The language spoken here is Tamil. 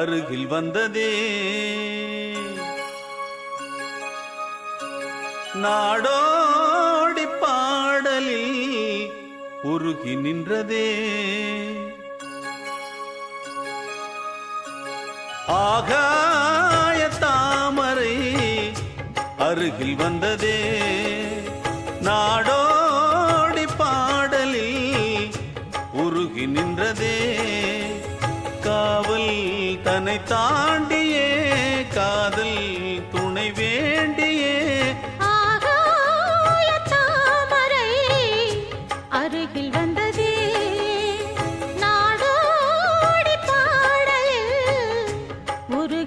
அருகில் வந்ததே. நாடோடி பாடலில் உருகி நின்றதே. ஆகாய தாமரை அருகில் வந்ததே.